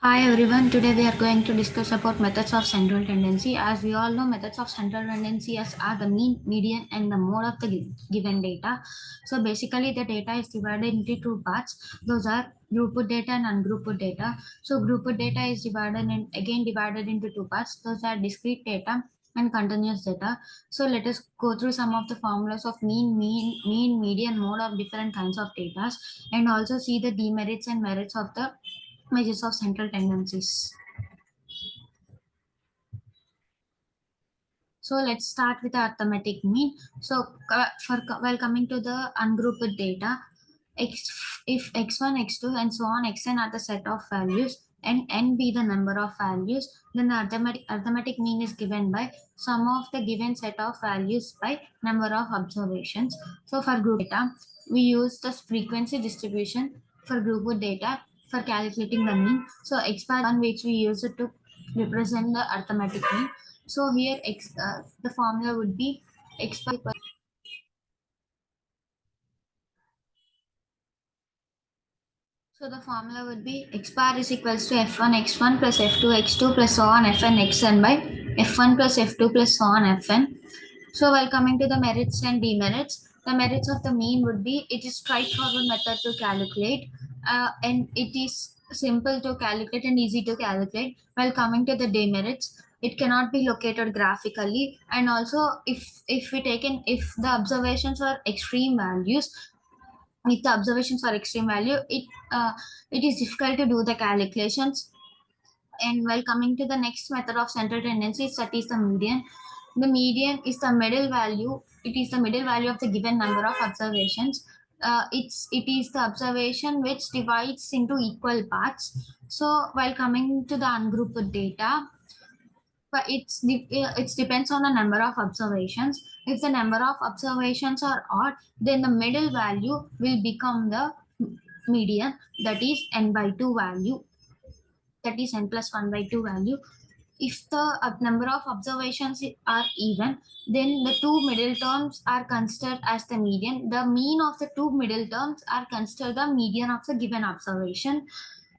Hi everyone, today we are going to discuss about methods of central tendency. As we all know, methods of central tendency are the mean, median and the mode of the given data. So basically the data is divided into two parts. Those are grouped data and ungrouped data. So grouped data is divided into two parts. Those are discrete data and continuous data. So let us go through some of the formulas of mean, median, mode of different kinds of data, and also see the demerits and merits of the measures of central tendencies. So let's start with the arithmetic mean. So while coming to the ungrouped data, if x1, x2, and so on, xn are the set of values and n be the number of values, then the arithmetic mean is given by sum of the given set of values by number of observations. So for group data, we use the frequency distribution for grouped data for calculating the mean. So x bar 1, which we use it to represent the arithmetic mean. So here the formula would be x bar equal. So the formula would be x bar is equals to f1 x1 plus f2 x2 plus so on fn xn by f1 plus f2 plus so on fn. So while coming to the merits and demerits, the merits of the mean would be it is straightforward method to calculate, and it is simple to calculate and easy to calculate. While coming to the demerits, it cannot be located graphically, and also if the observations are extreme values, if the observations are extreme value, it is difficult to do the calculations. And while coming to the next method of central tendencies, that is the median. The median is the middle value. It is the middle value of the given number of observations. It is the observation which divides into equal parts. So while coming to the ungrouped data, but it depends on the number of observations. If the number of observations are odd, then the middle value will become the median, that is n by 2 value, that is n plus 1 by 2 value. If the number of observations are even, then the two middle terms are considered as the median. The mean of the two middle terms are considered the median of the given observation.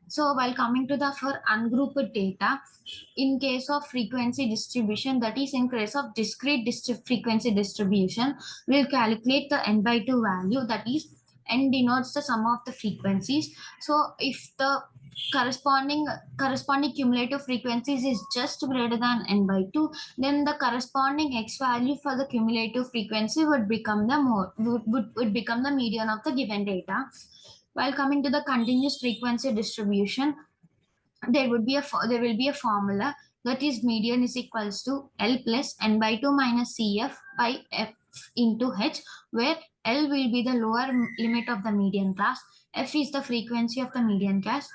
So while coming to the for ungrouped data, in case of frequency distribution, that is in case of discrete frequency distribution, we'll calculate the n by 2 value, that is n denotes the sum of the frequencies. So if the corresponding cumulative frequencies is just greater than n by 2, then the corresponding x value for the cumulative frequency would become the would become the median of the given data. While coming to the continuous frequency distribution, there will be a formula, that is median is equals to L plus n by 2 minus Cf by f into h, where L will be the lower limit of the median class, f is the frequency of the median class,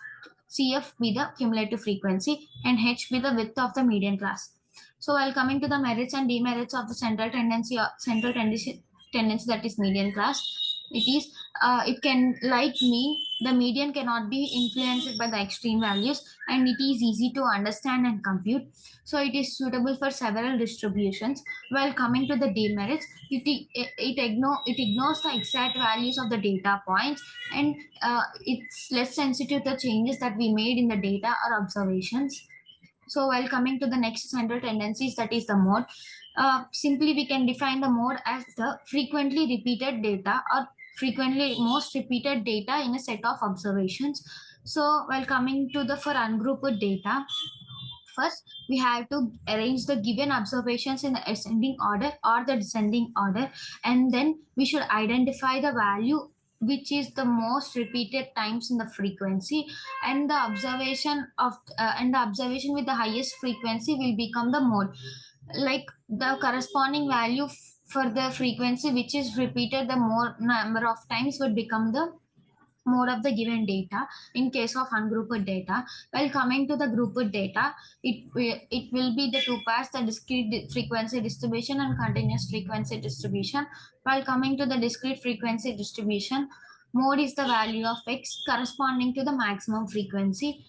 Cf be the cumulative frequency, and h be the width of the median class. So while coming to the merits and demerits of the central tendency, that is median class, it can, like mean, the median cannot be influenced by the extreme values, and it is easy to understand and compute. So it is suitable for several distributions. While coming to the demerits, it ignores the exact values of the data points, and it's less sensitive to changes that we made in the data or observations. So while coming to the next central tendencies, that is the mode. Simply we can define the mode as the frequently repeated data or frequently most repeated data in a set of observations. So while coming to the for ungrouped data, first we have to arrange the given observations in the ascending order or the descending order, and then we should identify the value which is the most repeated times in the frequency, and the observation with the highest frequency will become the mode. Like the corresponding value for the frequency which is repeated the more number of times would become the mode of the given data in case of ungrouped data. While coming to the grouped data, it will be the two parts, the discrete frequency distribution and continuous frequency distribution. While coming to the discrete frequency distribution, mode is the value of x corresponding to the maximum frequency.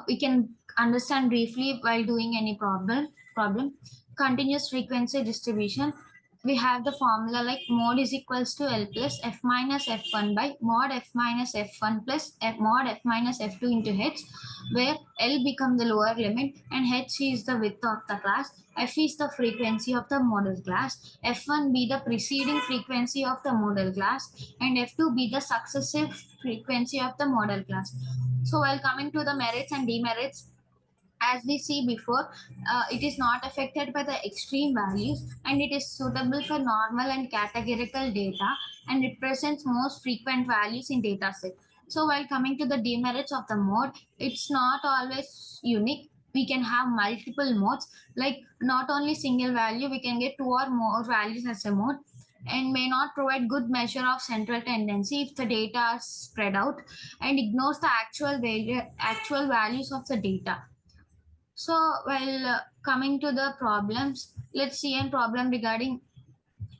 We can understand briefly while doing any problem. Continuous frequency distribution, we have the formula like mod is equals to L plus F minus F1 by mod F minus F1 plus mod F minus F2 into H, where L becomes the lower limit and H is the width of the class, F is the frequency of the model class, F1 be the preceding frequency of the model class, and F2 be the successive frequency of the model class. So while coming to the merits and demerits, as we see before, it is not affected by the extreme values and it is suitable for normal and categorical data and represents most frequent values in dataset. So while coming to the demerits of the mode, it's not always unique. We can have multiple modes, like not only single value, we can get two or more values as a mode, and may not provide good measure of central tendency if the data are spread out and ignores the actual values of the data. So, while coming to the problems, let's see a problem regarding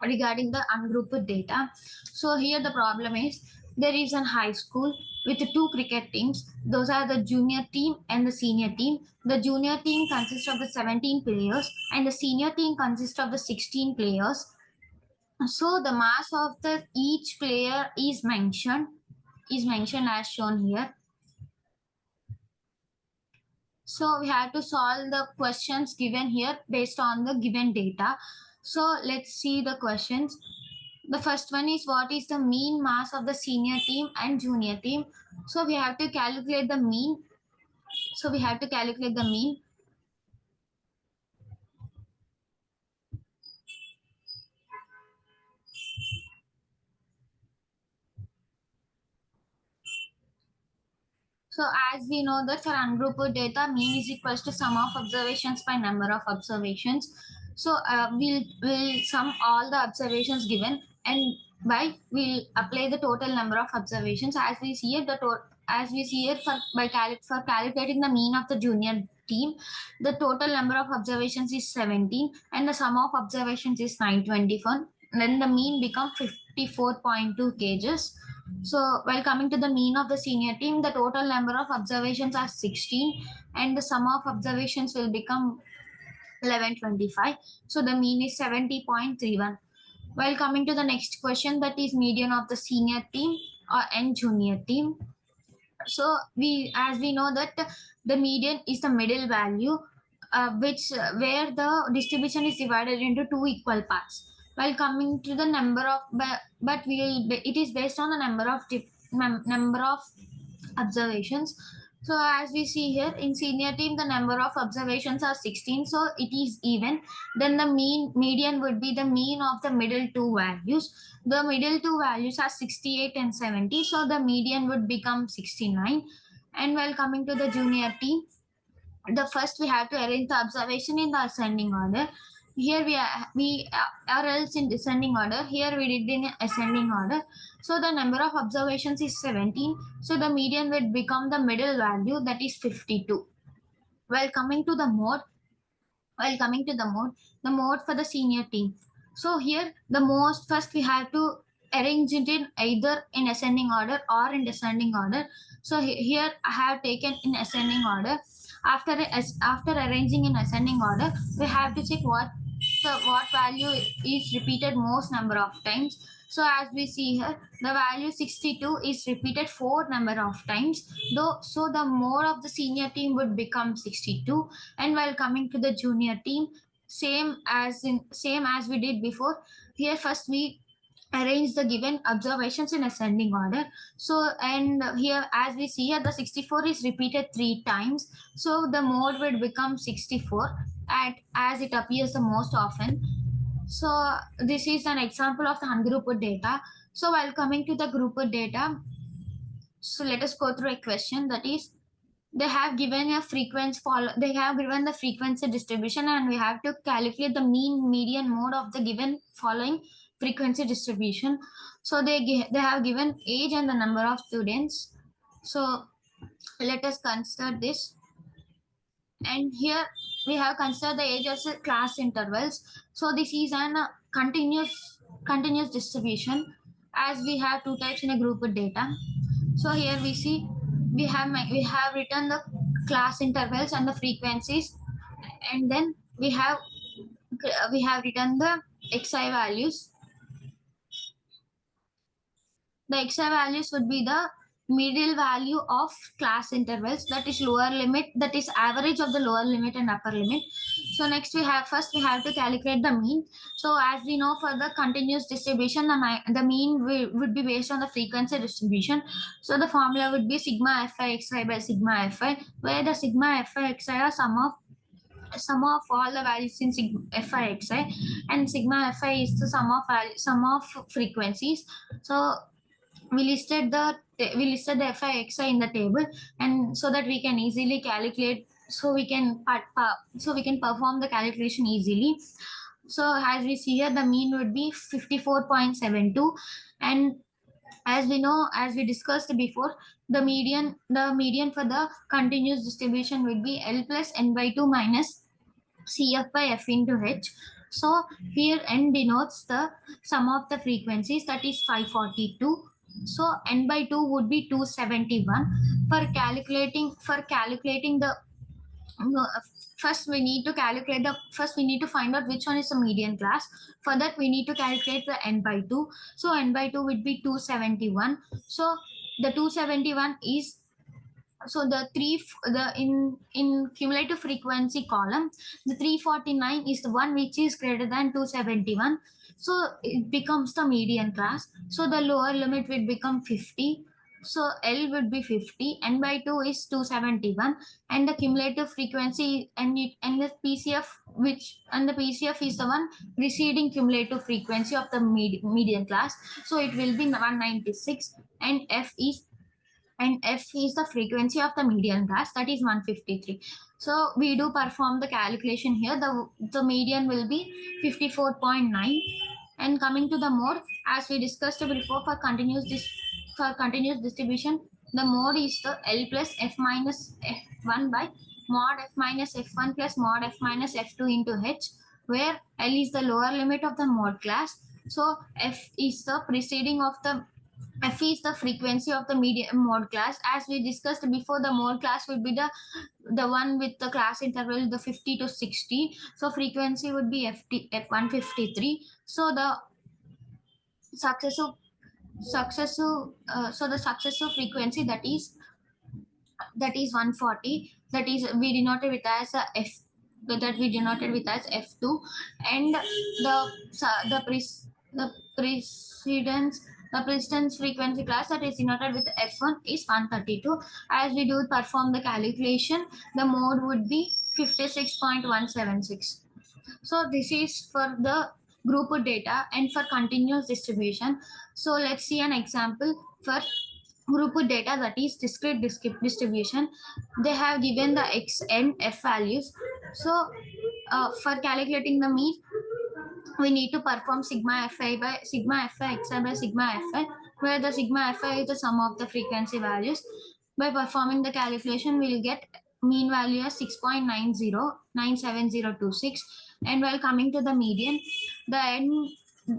the ungrouped data. So here the problem is there is a high school with two cricket teams. Those are the junior team and the senior team. The junior team consists of the 17 players and the senior team consists of the 16 players. So the mass of the each player is mentioned as shown here. So we have to solve the questions given here based on the given data. So let's see the questions. The first one is what is the mean mass of the senior team and junior team? So we have to calculate the mean. So we have to calculate the mean. So as we know that for ungrouped data, mean is equals to sum of observations by number of observations. So we'll sum all the observations given and we'll apply the total number of observations. As we see it, for calculating the mean of the junior team, the total number of observations is 17 and the sum of observations is 924. Then the mean becomes 54.2 kgs. So while coming to the mean of the senior team, the total number of observations are 16 and the sum of observations will become 1125. So the mean is 70.31. While coming to the next question, that is median of the senior team and junior team. So as we know that the median is the middle value, where the distribution is divided into two equal parts. While coming to the number of, but it is based on the number of observations. So as we see here in senior team, the number of observations are 16, so it is even. Then the median would be the mean of the middle two values. The middle two values are 68 and 70, so the median would become 69. And while coming to the junior team, the first we have to arrange the observation in the ascending order. Here we are else in descending order. Here we did in ascending order. So the number of observations is 17. So the median would become the middle value, that is 52. While coming to the mode, the mode for the senior team. So here first we have to arrange it in either in ascending order or in descending order. So here I have taken in ascending order. After arranging in ascending order, we have to check what value is repeated most number of times. So as we see here, the value 62 is repeated 4 number of times. So the mode of the senior team would become 62. And while coming to the junior team, same as we did before. Here first we arrange the given observations in ascending order. So and here as we see here, the 64 is repeated 3 times. So the mode would become 64 as it appears the most often. So this is an example of the ungrouped data. So while coming to the grouped data, so let us go through a question, that is they have given the frequency distribution and we have to calculate the mean, median, mode of the given following frequency distribution. So they have given age and the number of students. So let us consider this. And here we have considered the age as class intervals. So this is an continuous distribution, as we have two types in a grouped data. So here we see we have written the class intervals and the frequencies, and then we have written the xi values. The xi values would be the middle value of class intervals, that is lower limit, that is average of the lower limit and upper limit. So next we have to calculate the mean. So as we know, for the continuous distribution, the mean would be based on the frequency distribution. So the formula would be sigma fi xi by sigma fi, where the sigma fi xi are sum of all the values in sigma fi xi, and sigma fi is the sum of frequencies. So we listed the fi in the table, and so that we can easily calculate, so we can perform the calculation easily. So as we see here, the mean would be 54.72, and as we know, as we discussed before, the median for the continuous distribution would be L plus n by 2 minus Cf by f into h. So here n denotes the sum of the frequencies, that is 542. So n by 2 would be 271. For calculating the no, first we need to find out which one is the median class. For that we need to calculate the n by 2. So n by 2 would be 271. So the 271 is, so the in cumulative frequency column, the 349 is the one which is greater than 271. So it becomes the median class. So the lower limit will become 50. So L would be 50, n by 2 is 271, and the cumulative frequency, and the PCF, and the PCF is the one preceding cumulative frequency of the median class. So it will be 196, and f is the frequency of the median class, that is 153. So we do perform the calculation here. The median will be 54.9. And coming to the mode, as we discussed before, for continuous distribution, the mode is the L plus f minus f1 by mod f minus f1 plus mod f minus f2 into h, where L is the lower limit of the mode class. So f is the preceding of the f is the frequency of the median mode class. As we discussed before, the mode class would be the one with the class interval the 50 to 60. So frequency would be f153. So the successive the successive frequency, that is 140, that is we denoted with as a f, that we denoted with as f2. And the precedence the precedence frequency class, that is denoted with f1, is 132. As we do perform the calculation, the mode would be 56.176. So this is for the group data and for continuous distribution. So let's see an example for group data, that is discrete distribution. They have given the x and f values. So for calculating the mean, we need to perform sigma fi by sigma fi xi by sigma fi, where the sigma fi is the sum of the frequency values. By performing the calculation, we will get mean value as 6.97026. And while coming to the median, the n,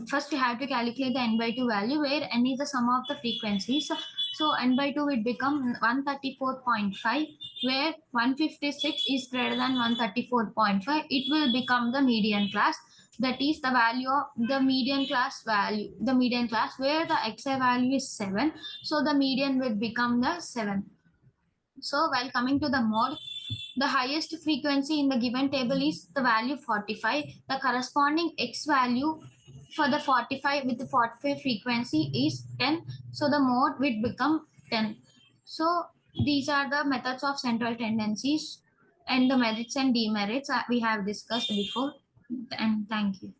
first we have to calculate the n by 2 value, where n is the sum of the frequencies. So n by 2 will become 134.5, where 156 is greater than 134.5. It will become the median class, that is the value of the median class where the xi value is 7. So the median will become the 7. So while coming to the mode, the highest frequency in the given table is the value 45. The corresponding x value for the 45 with the 45 frequency is 10. So the mode will become 10. So these are the methods of central tendencies and the merits and demerits we have discussed before. And thank you.